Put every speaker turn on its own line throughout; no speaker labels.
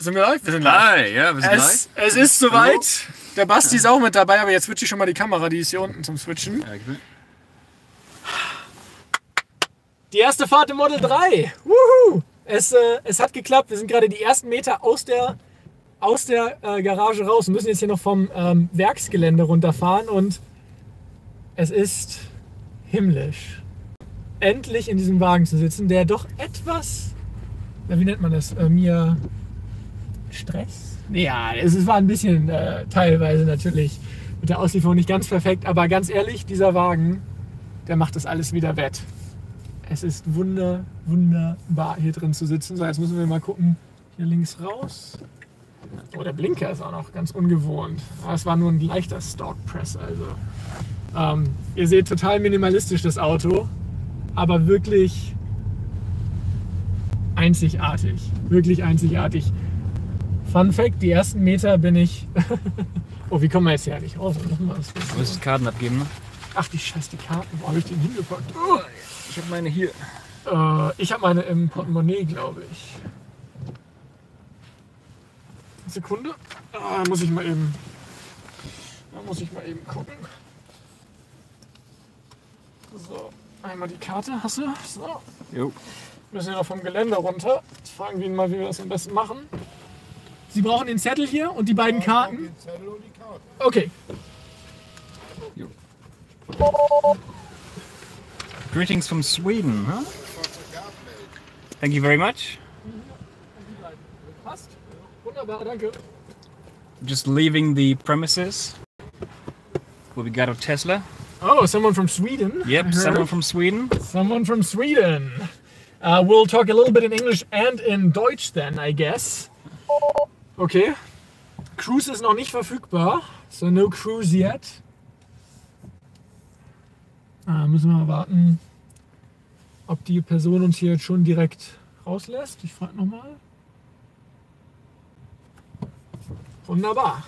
Sind wir live? Wir sind live.
Hi, ja, wir sind live.
Es ist soweit. Der Basti ist auch mit dabei, aber jetzt switche ich schon mal die Kamera, die ist hier unten zum Switchen.
Ja,
Die erste Fahrt im Model 3. Wuhu! Es hat geklappt. Wir sind gerade die ersten Meter aus der Garage raus und müssen jetzt hier noch vom Werksgelände runterfahren und es ist himmlisch. Endlich in diesem Wagen zu sitzen, der doch etwas, wie nennt man das, mir Stress? Ja, es war ein bisschen teilweise natürlich mit der Auslieferung nicht ganz perfekt, aber ganz ehrlich, dieser Wagen, der macht das alles wieder wett. Es ist wunderbar hier drin zu sitzen. So, jetzt müssen wir mal gucken, hier links raus. Oh, der Blinker ist auch noch ganz ungewohnt. Es war nur ein leichter Stock-Press, also. Ihr seht total minimalistisch das Auto, aber wirklich einzigartig. Wirklich einzigartig. Fun Fact, die ersten Meter bin ich... Oh, wie kommen wir jetzt hier eigentlich raus?
Du musst die Karten abgeben, ne?
Ach, die Karten. Wo habe ich den hingepackt? Oh.
Ich habe meine hier.
Ich habe meine im Portemonnaie, glaube ich. Sekunde. Da muss ich mal eben gucken. So, einmal die Karte. Hast du? So.
Jo.
Müssen wir noch vom Gelände runter. Jetzt fragen wir ihn mal, wie wir das am besten machen. Sie brauchen den Zettel hier und die beiden Karten?
Den Zettel und die Karte.
Okay.
Jo. Greetings from Sweden, huh? Thank you very much.
Passt. Wunderbar, danke.
Just leaving the premises. Where we got a Tesla.
Oh, someone from Sweden.
Yep, someone from Sweden.
Someone from Sweden. We'll talk a little bit in English and in Deutsch then, I guess. Okay. Cruise ist noch nicht verfügbar. So no cruise yet. Müssen wir mal warten, ob die Person uns hier jetzt schon direkt rauslässt. Ich frage nochmal. Wunderbar.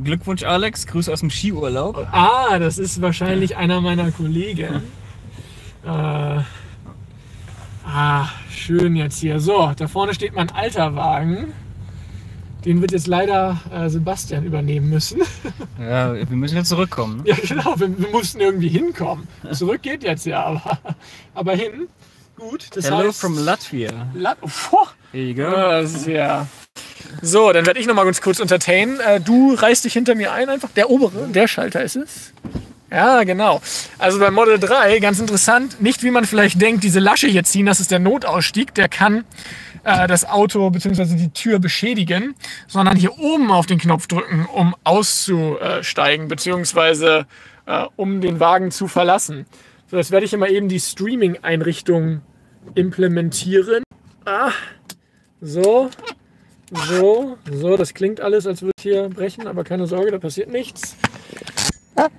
Glückwunsch Alex, Grüße aus dem Skiurlaub.
Ah, das ist wahrscheinlich einer meiner Kollegen. Schön jetzt hier. So, da vorne steht mein alter Wagen. Den wird jetzt leider Sebastian übernehmen müssen.
Ja, wir müssen jetzt zurückkommen. Ne?
Ja, genau, wir mussten irgendwie hinkommen. Zurück geht jetzt ja, aber hin. Gut, das
Hello
heißt...
from Latvia.
Here
you go.
Das ist ja... So, dann werde ich noch mal ganz kurz entertainen. Du reißt dich hinter mir ein einfach. Der obere, der Schalter ist es. Ja, genau. Also beim Model 3, ganz interessant, nicht wie man vielleicht denkt, diese Lasche hier ziehen, das ist der Notausstieg, der kann das Auto bzw. die Tür beschädigen, sondern hier oben auf den Knopf drücken, um auszusteigen bzw. Um den Wagen zu verlassen. So, jetzt werde ich immer eben die Streaming-Einrichtung implementieren. So, das klingt alles, als würde hier brechen, aber keine Sorge, da passiert nichts.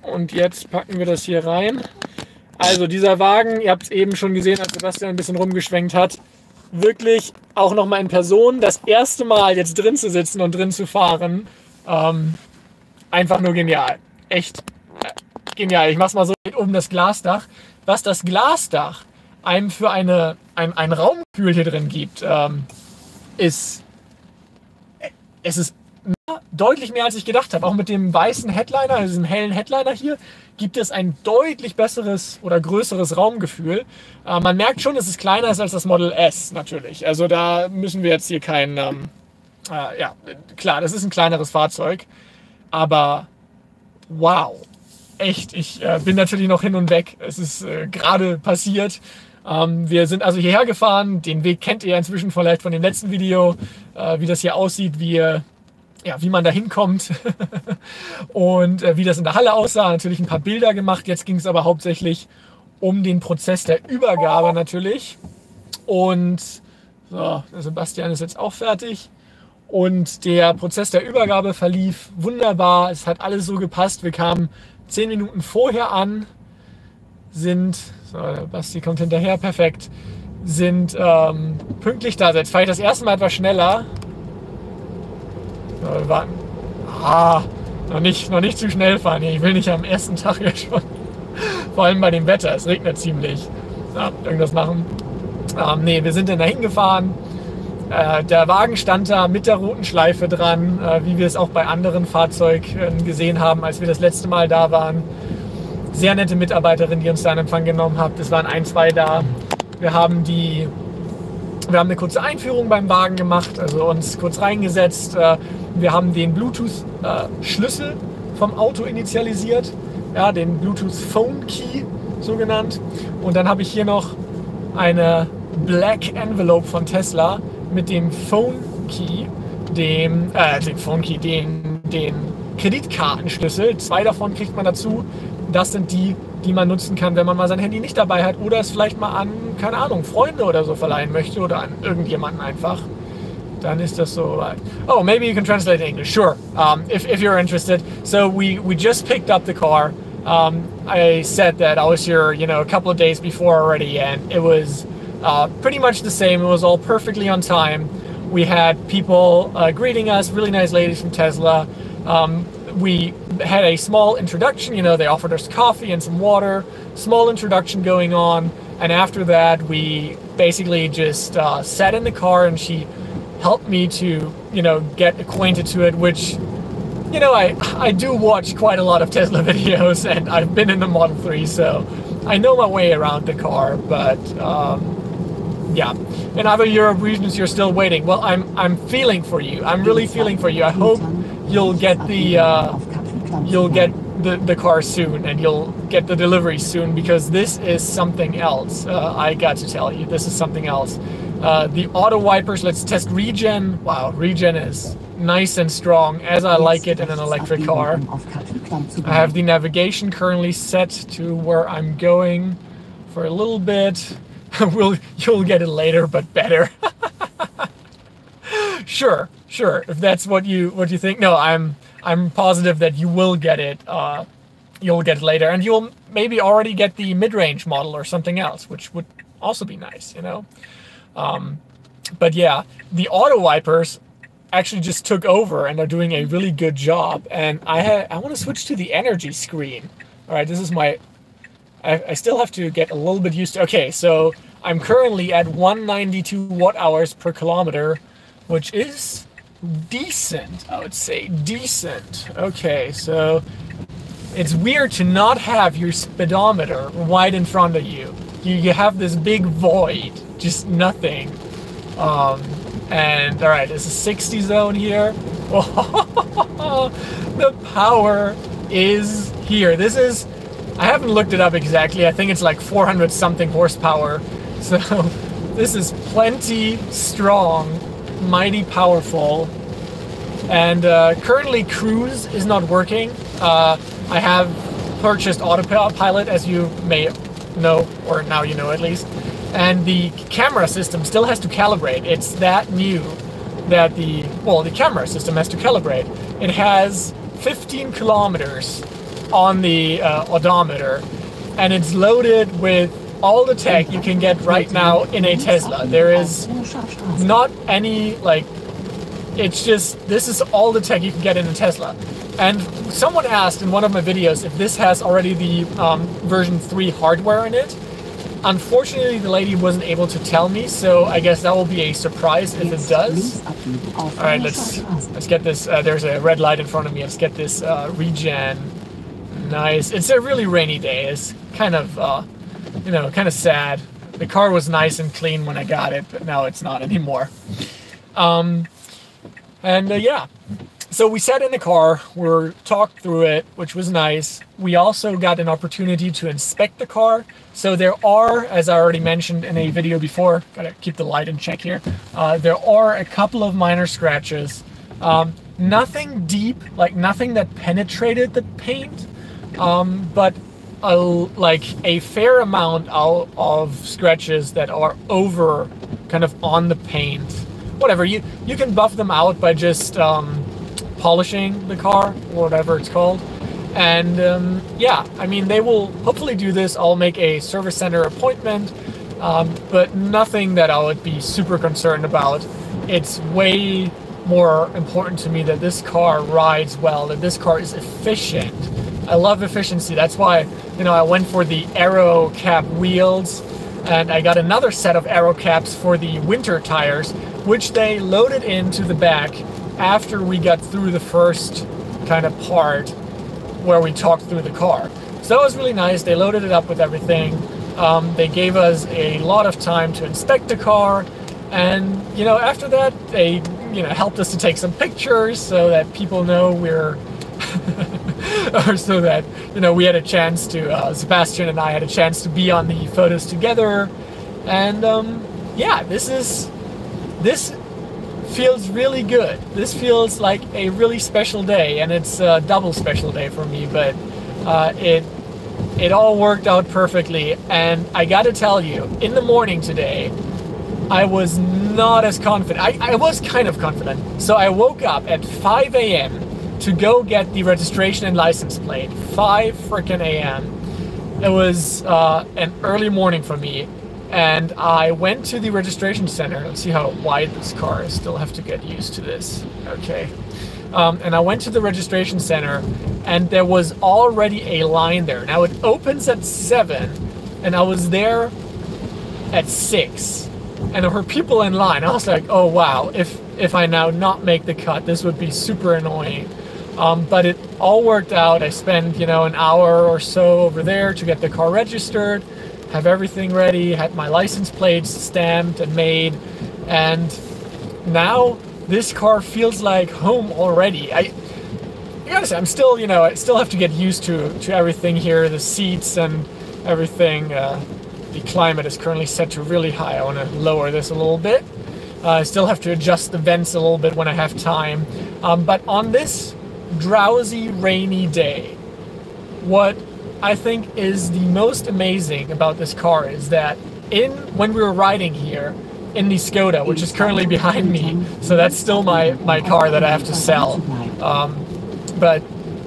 Und jetzt packen wir das hier rein. Also dieser Wagen, ihr habt es eben schon gesehen, als Sebastian ein bisschen rumgeschwenkt hat, wirklich auch nochmal in Person, das erste Mal jetzt drin zu sitzen und drin zu fahren, einfach nur genial. Echt genial. Ich mach's mal so oben das Glasdach. Was das Glasdach einem für ein Raumgefühl hier drin gibt, ist deutlich mehr, als ich gedacht habe. Auch mit dem weißen Headliner, diesem hellen Headliner hier, gibt es ein deutlich besseres oder größeres Raumgefühl. Man merkt schon, dass es kleiner ist als das Model S natürlich. Also da müssen wir jetzt hier kein... ja, klar, das ist ein kleineres Fahrzeug. Aber wow, echt, ich bin natürlich noch hin und weg. Es ist gerade passiert. Wir sind also hierher gefahren. Den Weg kennt ihr ja inzwischen vielleicht von dem letzten Video, wie das hier aussieht, wie man da hinkommt und wie das in der Halle aussah. Natürlich ein paar Bilder gemacht. Jetzt ging es aber hauptsächlich um den Prozess der Übergabe natürlich. Und so, der Sebastian ist jetzt auch fertig. Und der Prozess der Übergabe verlief wunderbar. Es hat alles so gepasst. Wir kamen 10 Minuten vorher an, so, der Basti kommt hinterher, perfekt, sind pünktlich da. Jetzt fahre ich das erste Mal etwas schneller. So, wir warten. Noch nicht zu schnell fahren hier. Ich will nicht am ersten Tag ja schon. Vor allem bei dem Wetter. Es regnet ziemlich. Ja, irgendwas machen. Nee, wir sind dann dahin gefahren Der Wagen stand da mit der roten Schleife dran, wie wir es auch bei anderen Fahrzeugen gesehen haben, als wir das letzte Mal da waren. Sehr nette Mitarbeiterin, die uns da in Empfang genommen hat. Es waren ein, zwei da. Wir haben eine kurze Einführung beim Wagen gemacht, also uns kurz reingesetzt. Wir haben den Bluetooth-Schlüssel vom Auto initialisiert, ja, den Bluetooth Phone Key so genannt. Und dann habe ich hier noch eine Black Envelope von Tesla mit dem Phone Key, den Kreditkartenschlüssel. 2 davon kriegt man dazu. Das sind die man nutzen kann, wenn man mal sein Handy nicht dabei hat oder es vielleicht mal an, keine Ahnung, Freunde oder so verleihen möchte oder an irgendjemanden einfach. Dann ist das so. Oh, maybe you can translate in English. Sure, if you're interested. So we just picked up the car. I said that I was here, a couple of days before already, and it was pretty much the same. It was all perfectly on time. We had people greeting us, really nice ladies from Tesla. We had a small introduction, they offered us coffee and some water, small introduction going on, and after that we basically just sat in the car and she helped me to, get acquainted to it, which, I do watch quite a lot of Tesla videos and I've been in the Model 3, so I know my way around the car, but yeah. In other Europe regions you're still waiting. Well, I'm feeling for you. I'm really feeling for you. I hope you'll get the car soon and you'll get the delivery soon, because this is something else. I got to tell you, this is something else. The auto wipers, let's test regen. Wow, regen is nice and strong, as I like it in an electric car. I have the navigation currently set to where I'm going for a little bit. You'll get it later, but better. Sure. If that's what you think. No, I'm positive that you will get it. You'll get it later, and you'll maybe already get the mid-range model or something else, which would also be nice, But yeah, the auto wipers actually just took over and are doing a really good job. And I want to switch to the energy screen. All right, this is my. I still have to get a little bit used to. Okay, so I'm currently at 192 watt-hours per kilometer, which is decent, I would say. Decent. Okay, so it's weird to not have your speedometer right in front of you. You have this big void, just nothing. And all right, it's a 60 zone here. The power is here. This is, I haven't looked it up exactly. I think it's like 400 something horsepower. So this is plenty strong, mighty powerful. And currently cruise is not working. I have purchased Autopilot, as you may know, or now you know at least. And the camera system still has to calibrate. It's that new that the camera system has to calibrate. It has 15 kilometers on the odometer, and it's loaded with all the tech you can get right now in a Tesla. There is not any, it's just, this is all the tech you can get in a Tesla. And someone asked in one of my videos if this has already the version 3 hardware in it. Unfortunately, the lady wasn't able to tell me, so I guess that will be a surprise if it does. Alright, let's get this. There's a red light in front of me. Let's get this regen. Nice. It's a really rainy day. It's kind of, kind of sad. The car was nice and clean when I got it, but now it's not anymore. Yeah. So we sat in the car, we talked through it, which was nice. We also got an opportunity to inspect the car. So there are, as I already mentioned in a video before, gotta keep the light in check here. There are a couple of minor scratches. Nothing deep, nothing that penetrated the paint, but a fair amount of scratches that are over, kind of on the paint. Whatever, you can buff them out by just polishing the car, whatever it's called. And yeah, I mean, they will hopefully do this. I'll make a service center appointment, but nothing that I would be super concerned about. It's way more important to me that this car rides well, that this car is efficient. I love efficiency. That's why, I went for the aero cap wheels, and I got another set of aero caps for the winter tires, which they loaded into the back after we got through the first kind of part where we talked through the car. So that was really nice. They loaded it up with everything. They gave us a lot of time to inspect the car, and after that they helped us to take some pictures so that people know we're or so that we had a chance to Sebastian and I had a chance to be on the photos together. And yeah, this feels really good. This feels like a really special day, and it's a double special day for me, but it all worked out perfectly. And I gotta tell you, in the morning today, I was not as confident. I was kind of confident. So I woke up at 5 a.m. to go get the registration and license plate. 5 frickin' a.m. It was an early morning for me. And I went to the registration center. Let's see how wide this car is. Still have to get used to this. Okay. And I went to the registration center, and there was already a line there. Now it opens at 7, and I was there at 6. And there were people in line. I was like, oh wow, if I now not make the cut, this would be super annoying. But it all worked out. I spent, an hour or so over there to get the car registered, have everything ready, had my license plates stamped and made, and now this car feels like home already. I gotta say, I'm still, I still have to get used to everything here, the seats and everything. The climate is currently set to really high. I want to lower this a little bit. I still have to adjust the vents a little bit when I have time. But on this drowsy, rainy day, what I think is the most amazing about this car is that when we were riding here in the Skoda, which is currently behind me, so that's still my car that I have to sell. But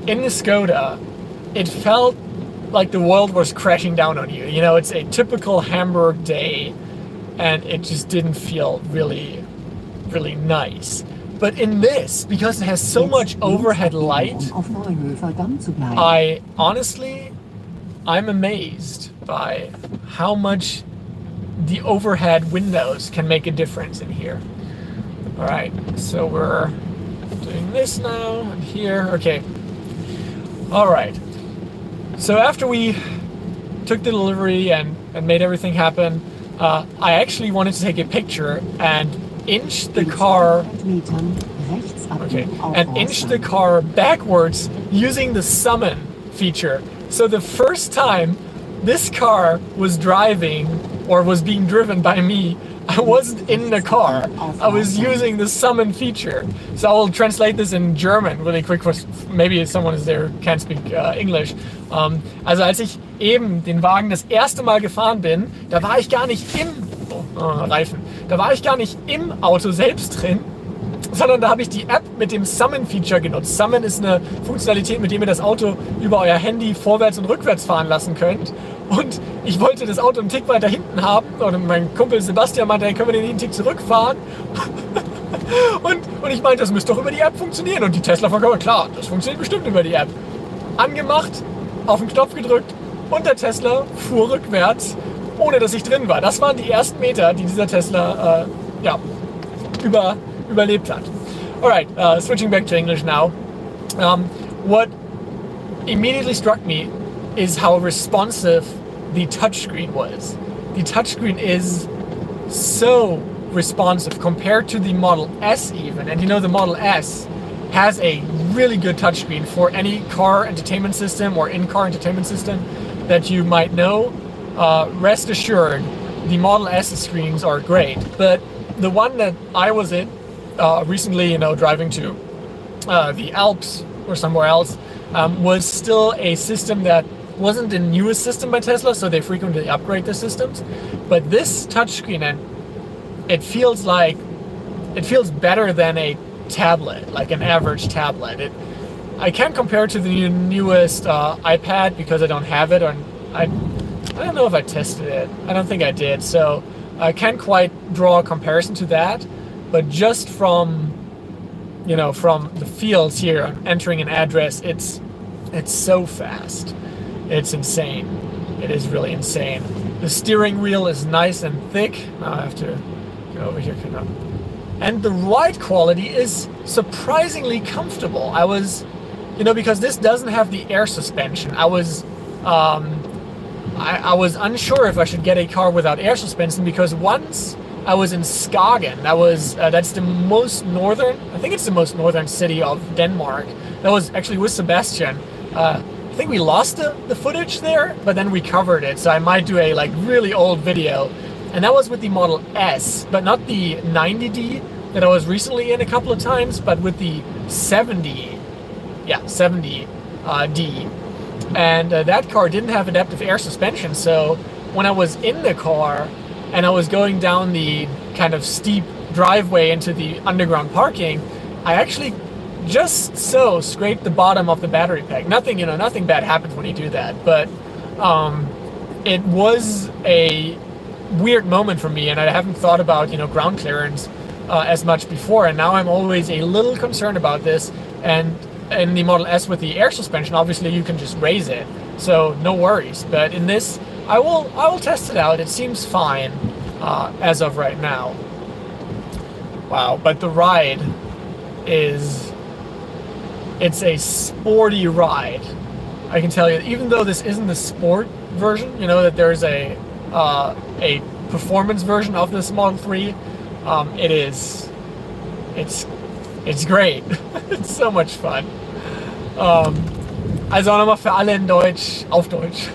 in the Skoda, it felt like the world was crashing down on you. It's a typical Hamburg day, and it just didn't feel really, really nice. But in this, because it has so much overhead light, I'm amazed by how much the overhead windows can make a difference in here. All right, so we're doing this now and here. Okay. All right. So after we took the delivery and made everything happen, I actually wanted to take a picture and inch the car. Okay, and inch the car backwards using the summon feature. So the first time this car was driving or was being driven by me, I wasn't in the car. I was using the summon feature. So I will translate this in German really quick. Maybe someone is there can't speak English. Also als ich eben den Wagen das erste Mal gefahren bin, da war ich gar nicht Reifen. Da war ich gar nicht im Auto selbst drin, sondern da habe ich die App mit dem Summon-Feature genutzt. Summon ist eine Funktionalität, mit der ihr das Auto über euer Handy vorwärts und rückwärts fahren lassen könnt. Und ich wollte das Auto einen Tick weiter hinten haben. Und mein Kumpel Sebastian meinte, hey, können wir den einen Tick zurückfahren? und ich meinte, das müsste doch über die App funktionieren. Und die Tesla-Verkäufer, klar, das funktioniert bestimmt über die App. Angemacht, auf den Knopf gedrückt und der Tesla fuhr rückwärts, ohne dass ich drin war. Das waren die ersten Meter, die dieser Tesla überlebt hat. Alright, switching back to English now. What immediately struck me is how responsive the touchscreen was. The touchscreen is so responsive compared to the Model S even. And the Model S has a really good touchscreen for any car entertainment system or in-car entertainment system that you might know. Rest assured, the Model S screens are great. But the one that I was in recently, driving to the Alps or somewhere else, was still a system that wasn't the newest system by Tesla, so they frequently upgrade the systems. But this touchscreen, and it feels better than a tablet, like an average tablet. I can't compare it to the newest iPad because I don't have it, or I don't know if I tested it. I don't think I did, so I can't quite draw a comparison to that. But just from the fields here, entering an address, it's so fast. It's insane. It is really insane. The steering wheel is nice and thick. Now I have to go over here. And the ride quality is surprisingly comfortable. I was, you know, because this doesn't have the air suspension, I was unsure if I should get a car without air suspension, because once I was in Skagen. That's the most northern, I think it's the most northern city of Denmark. That was actually with Sebastian. I think we lost the footage there, but then recovered it. So I might do a like really old video. And that was with the Model S, but not the 90D that I was recently in a couple of times, but with the 70, yeah, 70D. And that car didn't have adaptive air suspension. So when I was in the car, and I was going down the kind of steep driveway into the underground parking, I actually just so scraped the bottom of the battery pack. Nothing, you know, nothing bad happens when you do that, but it was a weird moment for me, and I haven't thought about, you know, ground clearance as much before, and now I'm always a little concerned about this. And in the Model S with the air suspension, obviously you can just raise it, so no worries. But in this, I will test it out. It seems fine as of right now. Wow, but the ride it's a sporty ride. I can tell you, even though this isn't the sport version, you know, that there's a performance version of this Model 3. It's great. It's so much fun. Also auch nochmal für alle in Deutsch, auf Deutsch.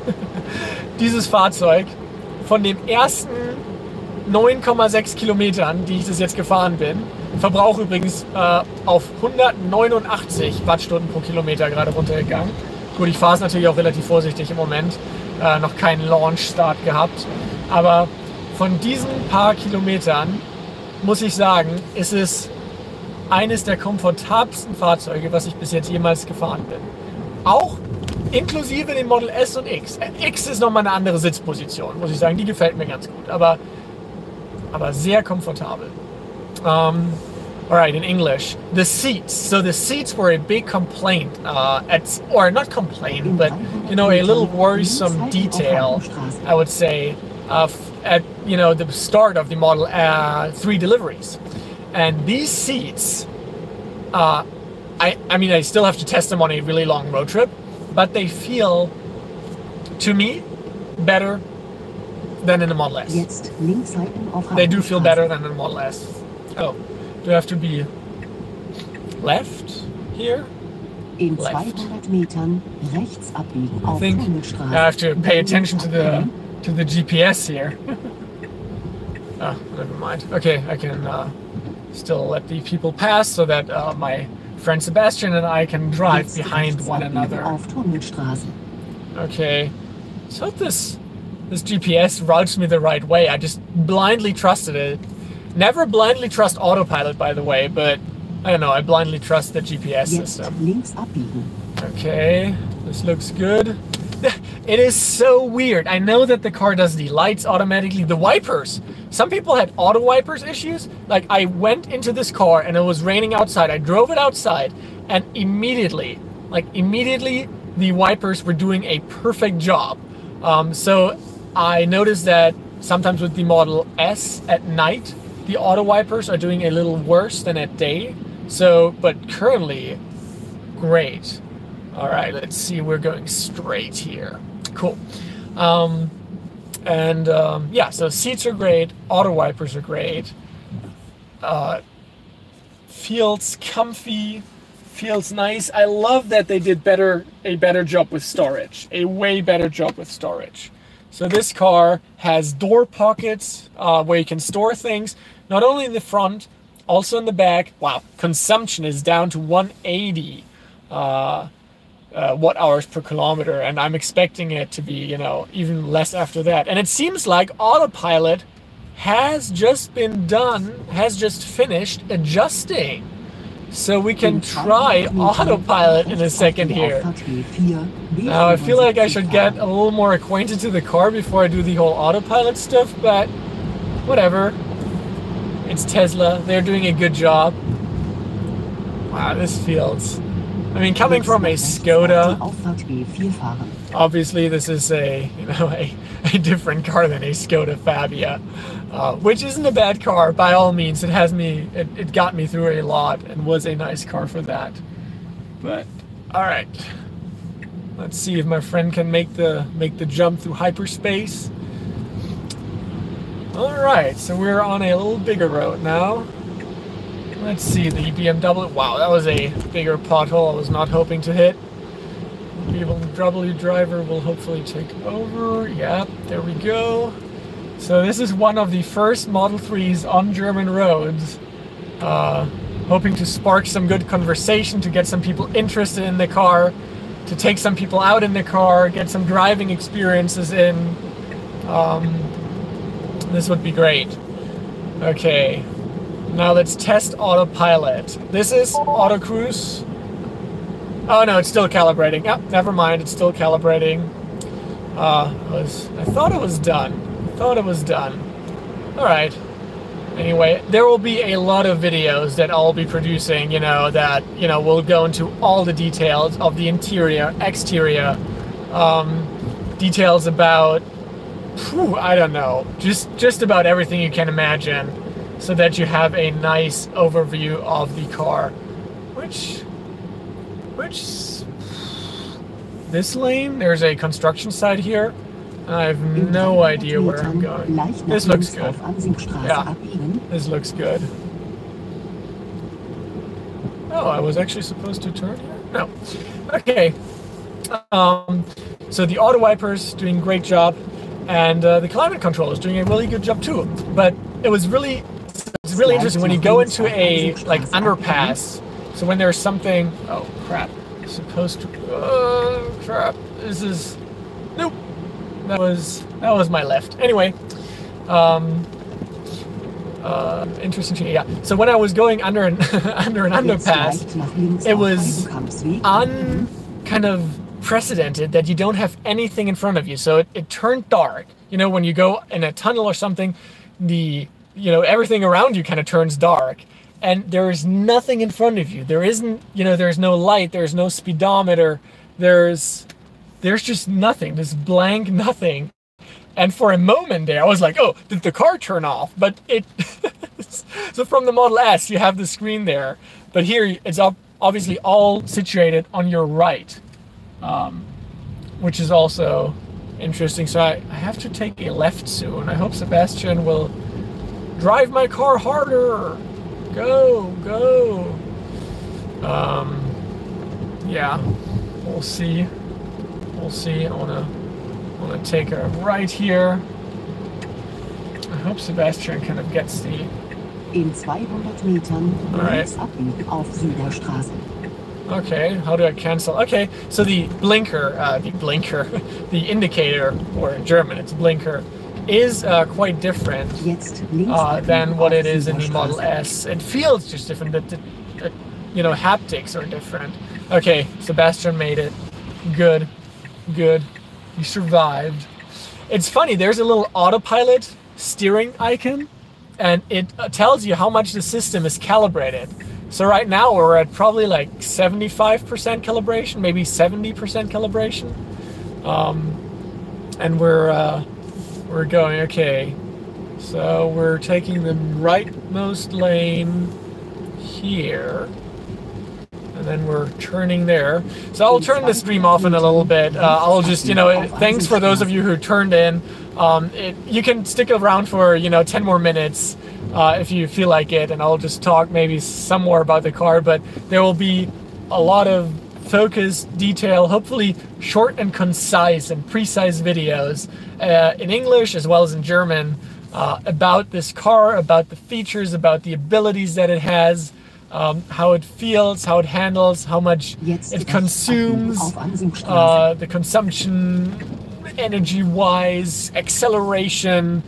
Dieses Fahrzeug von den ersten 9,6 Kilometern, die ich das jetzt gefahren bin, Verbrauch übrigens auf 189 Wattstunden pro Kilometer gerade runtergegangen. Gut, ich fahre es natürlich auch relativ vorsichtig im Moment, noch keinen Launch-Start gehabt, aber von diesen paar Kilometern muss ich sagen, ist es eines der komfortabelsten Fahrzeuge, was ich bis jetzt jemals gefahren bin. Auch inklusive den Model S und X. X ist nochmal eine andere Sitzposition, muss ich sagen. Die gefällt mir ganz gut, aber sehr komfortabel. Alright, in English. The seats. So the seats were a big complaint, or not complaint, but, you know, a little worrisome detail, I would say, at, you know, the start of the Model 3 deliveries. And these seats, I mean, I still have to test them on a really long road trip, but they feel, to me, better than in the Model S. They do feel better than in the Model S. Oh, do I have to be left here?
In
Left.
200 Metern rechts abbiegen
I
auf
think
Tunnelstraße.
I have to pay attention to the GPS here. Oh, never mind. Okay, I can still let the people pass so that my friend Sebastian and I can drive
Jetzt
behind
rechts
one
abbiegen
another.
auf Tunnelstraße.
Okay, so this GPS routes me the right way. I just blindly trusted it. Never blindly trust Autopilot, by the way, but I don't know, I blindly trust the GPS
Jetzt
system.
links abbiegen.
Okay, this looks good. It is so weird. I know that the car does the lights automatically, the wipers. Some people had auto wipers issues. Like, I went into this car and it was raining outside. I drove it outside and immediately, the wipers were doing a perfect job. So I noticed that sometimes with the Model S at night, the auto wipers are doing a little worse than at day. So, but currently, great. All right, let's see. We're going straight here. Cool. Yeah, so seats are great. Auto wipers are great. Feels comfy. Feels nice. I love that they did a better job with storage. A way better job with storage. So this car has door pockets where you can store things, not only in the front, also in the back. Wow, consumption is down to 180 watt hours per kilometer, and I'm expecting it to be, you know, even less after that. And it seems like Autopilot has just finished adjusting. So we can try Autopilot in a second here. Now I feel like I should get a little more acquainted to the car before I do the whole Autopilot stuff, but whatever. It's Tesla, they're doing a good job. Wow, this feels... I mean, coming from a Skoda, obviously this is a a different car than a Skoda Fabia, which isn't a bad car by all means. It got me through a lot and was a nice car for that. But all right, let's see if my friend can make the jump through hyperspace. All right, so we're on a little bigger road now. Let's see, the BMW. Wow, that was a bigger pothole I was not hoping to hit. BMW driver will hopefully take over. Yep, there we go. So this is one of the first Model 3s on German roads. Hoping to spark some good conversation, to get some people interested in the car, to take some people out in the car, get some driving experiences in. This would be great. Okay, now let's test autopilot. This is auto cruise. Oh no, it's still calibrating. Yep, never mind, it's still calibrating. I thought it was done. All right. Anyway, there will be a lot of videos that I'll be producing, that, will go into all the details of the interior, exterior, details about, I don't know, just about everything you can imagine, so that you have a nice overview of the car. Which this lane, there's a construction site here. I have no idea where I'm going. This looks good. Yeah, this looks good. Oh, I was actually supposed to turn here? No. Okay. So the auto wipers doing a great job, and the climate control is doing a really good job too. But it's really interesting when you go into a underpass. So when there's something, oh crap, supposed to, oh crap, this is, nope, that was my left. Anyway, interesting thing, yeah. So when I was going under an underpass, it was kind of precedented that you don't have anything in front of you. So it turned dark. When you go in a tunnel or something, everything around you kind of turns dark. And there is nothing in front of you. There isn't, there's no light, there's no speedometer, there's just nothing, this blank nothing. And for a moment there, I was like, oh, did the car turn off? But so from the Model S, you have the screen there. But here, it's obviously all situated on your right, which is also interesting. So I have to take a left soon. I hope Sebastian will drive my car harder. Go. Yeah, we'll see. I wanna take a right here. I hope Sebastian kind of gets the.
In 200 Metern rechts abbiegen auf Süderstraße.
Okay, how do I cancel? Okay, so the blinker, the indicator, or in German it's blinker, is quite different than what it is in the Model S. It feels just different. The haptics are different. Okay, Sebastian made it. Good. You survived. It's funny, there's a little autopilot steering icon, and it tells you how much the system is calibrated. So right now we're at probably like 75% calibration, maybe 70% calibration. And we're going, okay, so we're taking the rightmost lane here, and then we're turning there. So I'll turn the stream off in a little bit. I'll just, thanks for those of you who turned in. You can stick around for, 10 more minutes if you feel like it, and I'll just talk maybe some more about the car, but there will be a lot of focus, detail, hopefully short and concise and precise videos in English as well as in German about this car, about the features, about the abilities that it has, how it feels, how it handles, how much it consumes, the consumption, energy-wise, acceleration.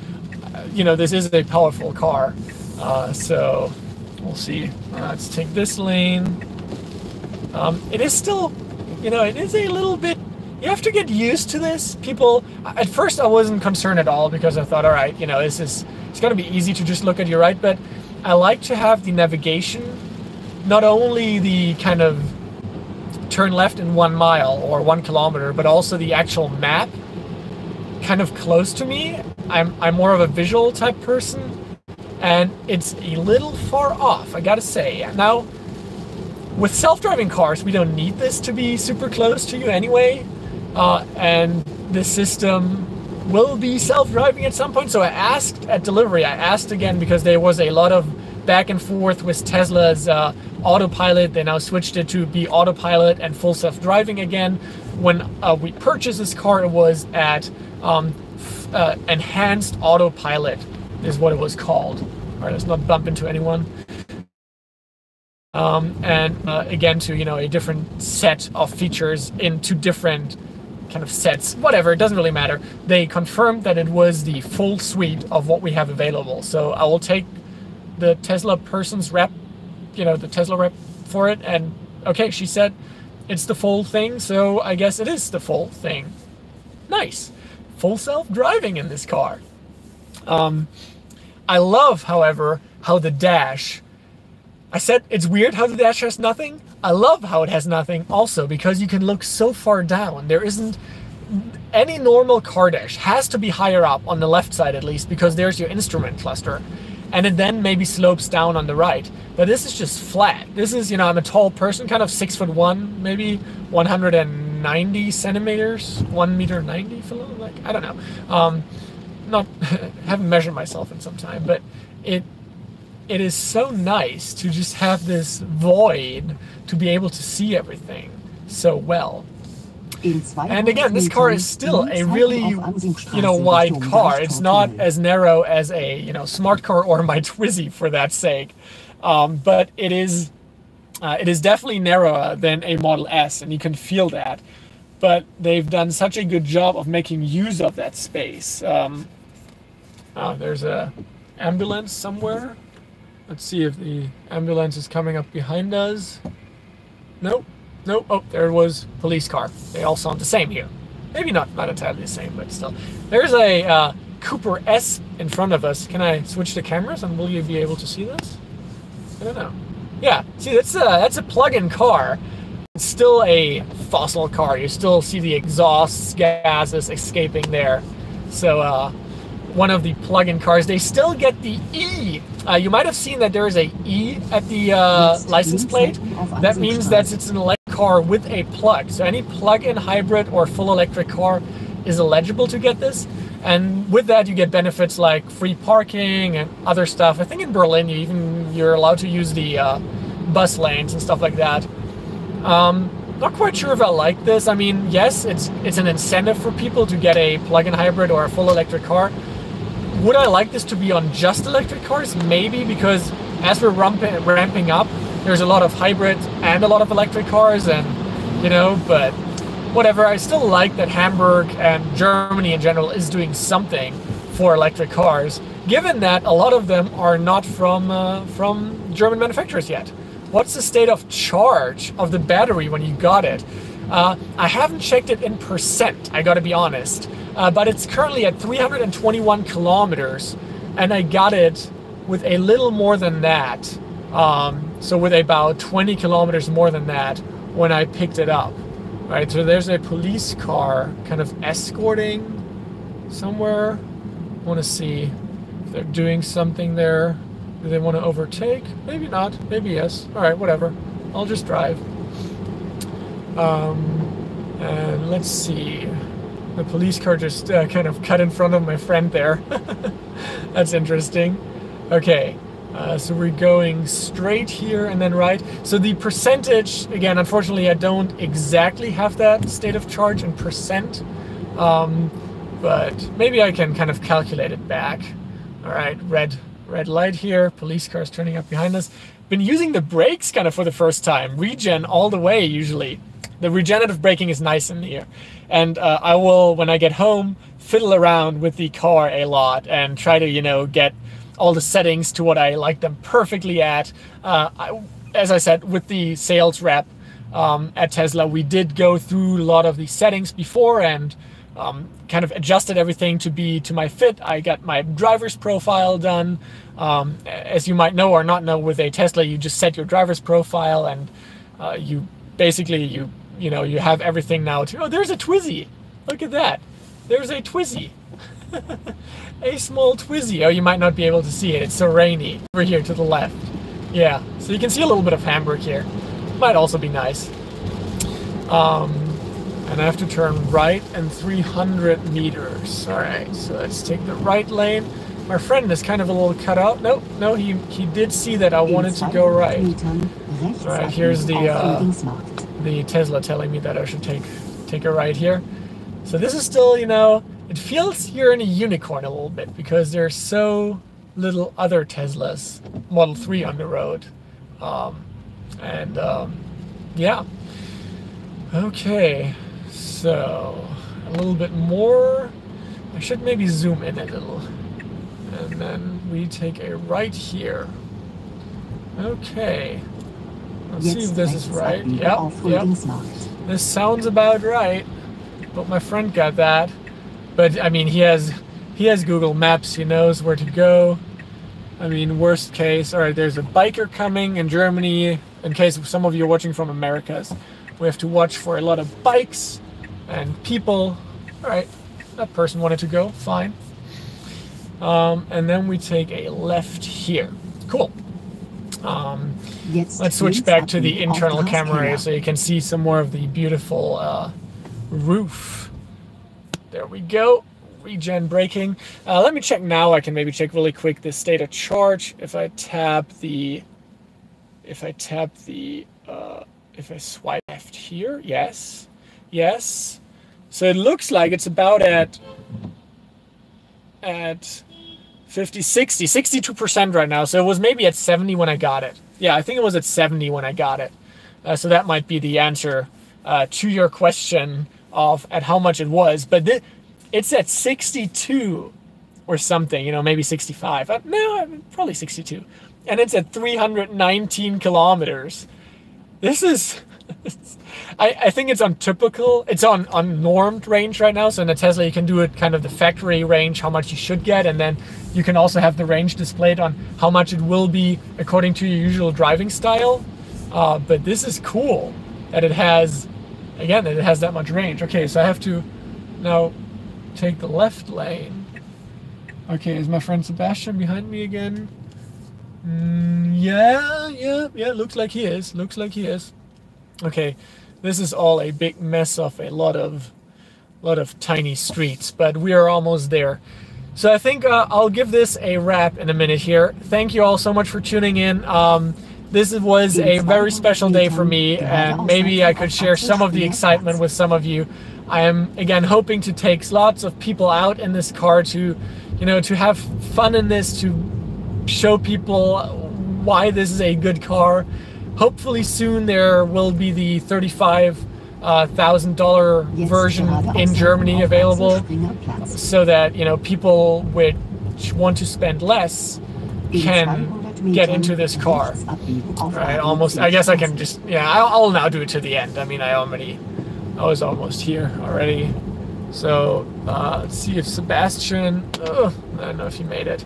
This is a powerful car, so we'll see. Let's take this lane. It is still, it is a little bit, you have to get used to this. People, at first I wasn't concerned at all because I thought, all right, it's going to be easy to just look at your right, but I like to have the navigation, not only the kind of turn left in 1 mile or 1 kilometer, but also the actual map kind of close to me. I'm more of a visual type person, and it's a little far off, I gotta say. Now, with self-driving cars, we don't need this to be super close to you anyway, and the system will be self-driving at some point. So I asked at delivery, I asked again because there was a lot of back and forth with Tesla's Autopilot. They now switched it to be Autopilot and full self-driving again. When we purchased this car, it was at enhanced Autopilot is what it was called. All right, let's not bump into anyone. And again, to, you know, a different set of features into different kind of sets, whatever, it doesn't really matter. They confirmed that it was the full suite of what we have available. So I will take the Tesla person's rep, you know, the Tesla rep for it, and okay, she said it's the full thing, so I guess it is the full thing. Nice. Full self-driving in this car. I love, however, how the dash, I said it's weird how the dash has nothing. I love how it has nothing also, because you can look so far down. There isn't, any normal car dash has to be higher up on the left side at least, because there's your instrument cluster. And it then maybe slopes down on the right. But this is just flat. This is, you know, I'm a tall person, kind of 6'1", maybe 190 centimeters, 1.90 m, for like, I don't know. Not haven't measured myself in some time, but it is so nice to just have this void to be able to see everything so well. And again, this car is still a really, you know, wide car. It's not as narrow as a, you know, smart car or my Twizy for that sake. But it is definitely narrower than a Model S, and you can feel that. But they've done such a good job of making use of that space. Oh, there's a ambulance somewhere. Let's see if the ambulance is coming up behind us. Nope. Nope. Oh, there was police car. They all sound the same here. Maybe not entirely the same, but still. There's a Cooper S in front of us. Can I switch the cameras and will you be able to see this? I don't know. Yeah, see, that's a plug-in car. It's still a fossil car. You still see the exhaust gases escaping there. So one of the plug-in cars. They still get the E. You might have seen that there is a E at the license plate. That means that it's an electric car with a plug. So any plug-in hybrid or full electric car is eligible to get this. And with that, you get benefits like free parking and other stuff. I think in Berlin, you're allowed to use the bus lanes and stuff like that. Not quite sure if I like this. I mean, yes, it's an incentive for people to get a plug-in hybrid or a full electric car. Would I like this to be on just electric cars? Maybe, because as we're ramping up, there's a lot of hybrid and a lot of electric cars, and, you know, but whatever. I still like that Hamburg and Germany in general is doing something for electric cars, given that a lot of them are not from German manufacturers yet. What's the state of charge of the battery when you got it? I haven't checked it in percent, I gotta be honest, but it's currently at 321 kilometers, and I got it with a little more than that, so with about 20 kilometers more than that when I picked it up. Right, so there's a police car kind of escorting somewhere. I want to see if they're doing something there. Do they want to overtake? Maybe not. Maybe yes. All right, whatever. I'll just drive. And let's see. The police car just kind of cut in front of my friend there. That's interesting. Okay. So we're going straight here and then right. So the percentage, again, unfortunately, I don't exactly have that state of charge in percent, but maybe I can kind of calculate it back. All right, red light here. Police cars turning up behind us. Been using the brakes kind of for the first time. Regen all the way usually. The regenerative braking is nice in here. And I will, when I get home, fiddle around with the car a lot and try to, you know, get all the settings to what I like them perfectly at. As I said, with the sales rep at Tesla, we did go through a lot of the settings before and kind of adjusted everything to be to my fit. I got my driver's profile done. As you might know or not know, with a Tesla, you just set your driver's profile and you basically, you have everything now to, oh, there's a Twizy. Look at that. There's a Twizy. A small Twizy. Oh, you might not be able to see it. It's so rainy. Over here to the left. Yeah, so you can see a little bit of Hamburg here. Might also be nice. And I have to turn right and 300 meters. Alright, so let's take the right lane. My friend is kind of a little cut out. Nope, no, he did see that I wanted to go right. Alright, here's the Tesla telling me that I should take a right here. So this is still, you know, it feels you're in a unicorn a little bit because there's so little other Teslas, Model 3 on the road. Yeah. Okay, so a little bit more. I should maybe zoom in a little. And then we take a right here. Okay. Let's see if this is right. Yep. This sounds about right. But my friend got that. But I mean, he has Google Maps. He knows where to go. I mean, worst case. All right, there's a biker coming in Germany. In case some of you are watching from Americas, we have to watch for a lot of bikes and people. All right, that person wanted to go. Fine. And then we take a left here. Cool. Let's switch back to the internal camera so you can see some more of the beautiful roof. There we go. Regen braking. Let me check now. I can maybe check really quick the state of charge. If I swipe left here, yes. So it looks like it's about at 62% right now. So it was maybe at 70 when I got it. Yeah, I think it was at 70 when I got it. So that might be the answer to your question of at how much it was. But it's at 62 or something, you know, maybe 65. No, probably 62. And it's at 319 kilometers. This is, I think it's on typical, it's on normed range right now. So in a Tesla, you can do it kind of the factory range, how much you should get. And then you can also have the range displayed on how much it will be according to your usual driving style. But this is cool that it has, again, that it has that much range. Okay, so I have to now take the left lane. Okay, is my friend Sebastian behind me again? Yeah, looks like he is. Okay, this is all a big mess of a lot of tiny streets, but we are almost there. So I think I'll give this a wrap in a minute here. Thank you all so much for tuning in. This was a very special day for me, and maybe I could share some of the excitement with some of you. I am, again, hoping to take lots of people out in this car to, you know, to have fun in this, to show people why this is a good car. Hopefully soon there will be the $35,000 version in Germany available, so that, you know, people which want to spend less can get into this car. Right, almost. I guess I can just, yeah, I'll now do it to the end. I mean, I was almost here already. So let's see if Sebastian, I don't know if he made it.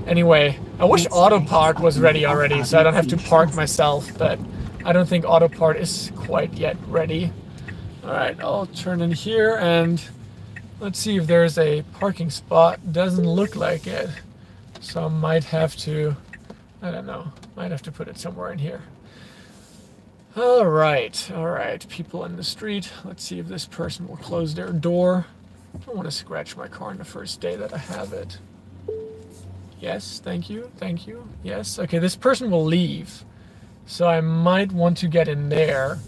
Anyway, I wish Autopilot was ready already, so I don't have to park myself, but I don't think Autopilot is quite yet ready. Alright, I'll turn in here and let's see if there's a parking spot. Doesn't look like it. So I might have to, I don't know, might have to put it somewhere in here. Alright, people in the street. Let's see if this person will close their door. I don't want to scratch my car on the first day that I have it. Yes, thank you. Yes, okay, this person will leave. So I might want to get in there.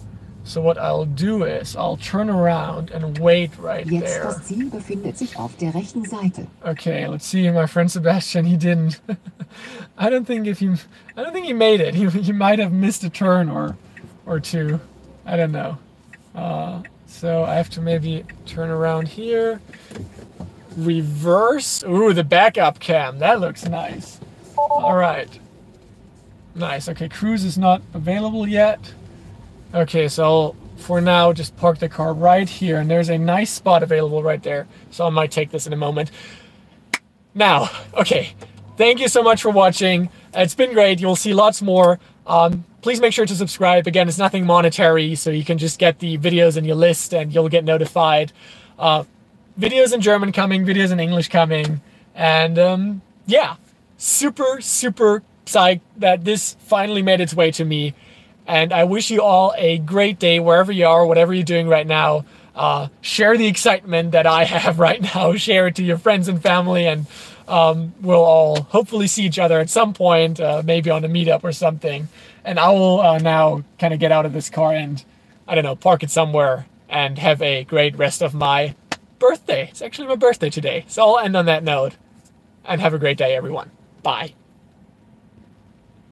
So what I'll do is I'll turn around and wait right there.
Das Ziel befindet sich auf der rechten Seite.
Okay, let's see. My friend Sebastian, he didn't. I don't think he made it. He might have missed a turn or two. I don't know. So I have to maybe turn around here. Reverse. Ooh, the backup cam. That looks nice. All right. Nice. Okay, cruise is not available yet. Okay, so I'll, for now, just park the car right here. And there's a nice spot available right there. So I might take this in a moment. Now, okay. Thank you so much for watching. It's been great. You'll see lots more. Please make sure to subscribe. Again, it's nothing monetary, so you can just get the videos in your list and you'll get notified. videos in German coming, videos in English coming. And yeah, super, super psyched that this finally made its way to me. And I wish you all a great day wherever you are, whatever you're doing right now. Share the excitement that I have right now. Share it to your friends and family, and we'll all hopefully see each other at some point, maybe on a meetup or something. And I will now kind of get out of this car and, I don't know, park it somewhere and have a great rest of my birthday. It's actually my birthday today. So I'll end on that note, and have a great day, everyone. Bye.